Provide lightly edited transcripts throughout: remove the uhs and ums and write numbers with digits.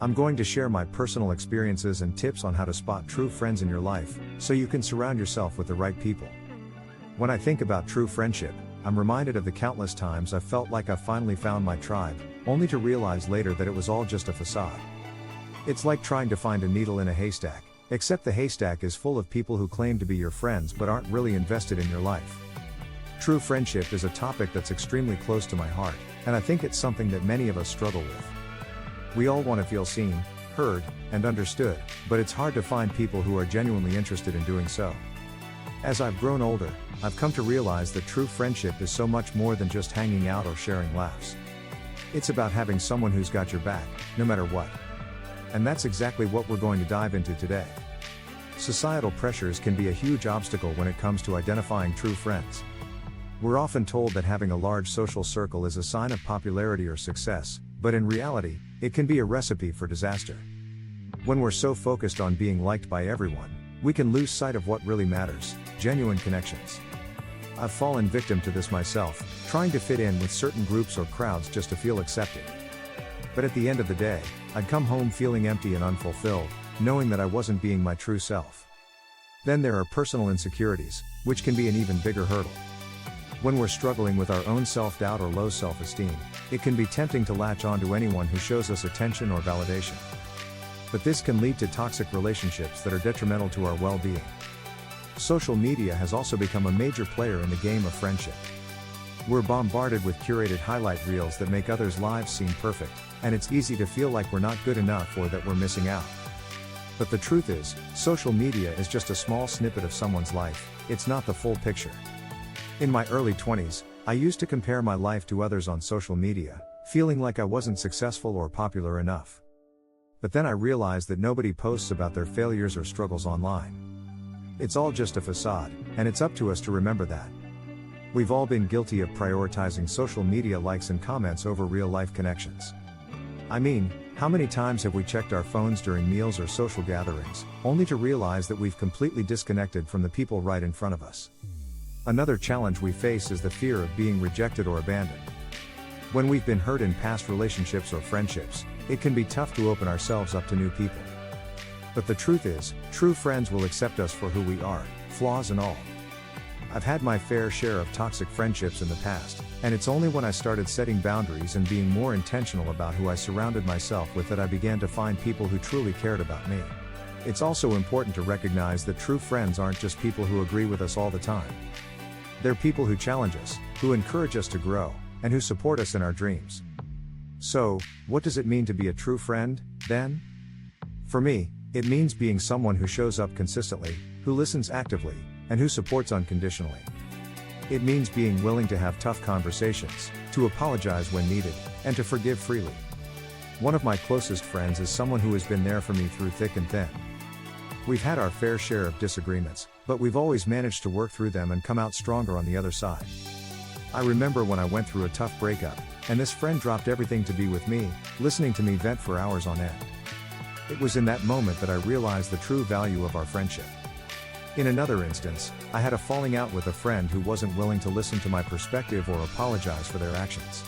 I'm going to share my personal experiences and tips on how to spot true friends in your life, so you can surround yourself with the right people. When I think about true friendship, I'm reminded of the countless times I've felt like I finally found my tribe, only to realize later that it was all just a facade. It's like trying to find a needle in a haystack, except the haystack is full of people who claim to be your friends but aren't really invested in your life. True friendship is a topic that's extremely close to my heart, and I think it's something that many of us struggle with. We all want to feel seen, heard, and understood, but it's hard to find people who are genuinely interested in doing so. As I've grown older, I've come to realize that true friendship is so much more than just hanging out or sharing laughs. It's about having someone who's got your back, no matter what. And that's exactly what we're going to dive into today. Societal pressures can be a huge obstacle when it comes to identifying true friends. We're often told that having a large social circle is a sign of popularity or success, but in reality, it can be a recipe for disaster. When we're so focused on being liked by everyone, we can lose sight of what really matters: genuine connections. I've fallen victim to this myself, trying to fit in with certain groups or crowds just to feel accepted. But at the end of the day, I'd come home feeling empty and unfulfilled, knowing that I wasn't being my true self. Then there are personal insecurities, which can be an even bigger hurdle. When we're struggling with our own self-doubt or low self-esteem, it can be tempting to latch on to anyone who shows us attention or validation. But this can lead to toxic relationships that are detrimental to our well-being. Social media has also become a major player in the game of friendship. We're bombarded with curated highlight reels that make others' lives seem perfect, and it's easy to feel like we're not good enough or that we're missing out. But the truth is, social media is just a small snippet of someone's life, it's not the full picture. In my early 20s, I used to compare my life to others on social media, feeling like I wasn't successful or popular enough. But then I realized that nobody posts about their failures or struggles online. It's all just a facade, and it's up to us to remember that. We've all been guilty of prioritizing social media likes and comments over real-life connections. I mean, how many times have we checked our phones during meals or social gatherings, only to realize that we've completely disconnected from the people right in front of us? Another challenge we face is the fear of being rejected or abandoned. When we've been hurt in past relationships or friendships, it can be tough to open ourselves up to new people. But the truth is, true friends will accept us for who we are, flaws and all. I've had my fair share of toxic friendships in the past, and it's only when I started setting boundaries and being more intentional about who I surrounded myself with that I began to find people who truly cared about me. It's also important to recognize that true friends aren't just people who agree with us all the time. They're people who challenge us, who encourage us to grow, and who support us in our dreams. So, what does it mean to be a true friend, then? For me, it means being someone who shows up consistently, who listens actively, and who supports unconditionally. It means being willing to have tough conversations, to apologize when needed, and to forgive freely. One of my closest friends is someone who has been there for me through thick and thin. We've had our fair share of disagreements, but we've always managed to work through them and come out stronger on the other side. I remember when I went through a tough breakup, and this friend dropped everything to be with me, listening to me vent for hours on end. It was in that moment that I realized the true value of our friendship. In another instance, I had a falling out with a friend who wasn't willing to listen to my perspective or apologize for their actions.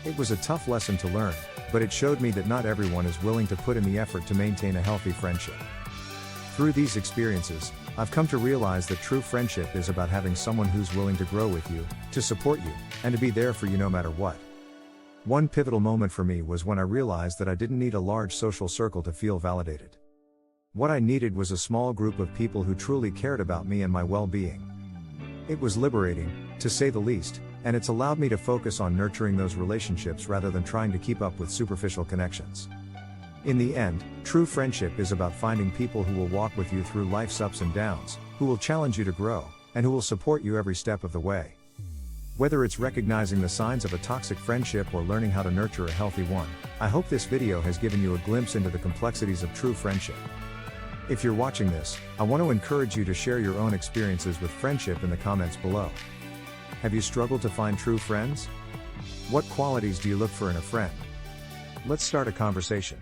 It was a tough lesson to learn, but it showed me that not everyone is willing to put in the effort to maintain a healthy friendship. Through these experiences, I've come to realize that true friendship is about having someone who's willing to grow with you, to support you, and to be there for you no matter what. One pivotal moment for me was when I realized that I didn't need a large social circle to feel validated. What I needed was a small group of people who truly cared about me and my well-being. It was liberating, to say the least, and it's allowed me to focus on nurturing those relationships rather than trying to keep up with superficial connections. In the end, true friendship is about finding people who will walk with you through life's ups and downs, who will challenge you to grow, and who will support you every step of the way. Whether it's recognizing the signs of a toxic friendship or learning how to nurture a healthy one, I hope this video has given you a glimpse into the complexities of true friendship. If you're watching this, I want to encourage you to share your own experiences with friendship in the comments below. Have you struggled to find true friends? What qualities do you look for in a friend? Let's start a conversation.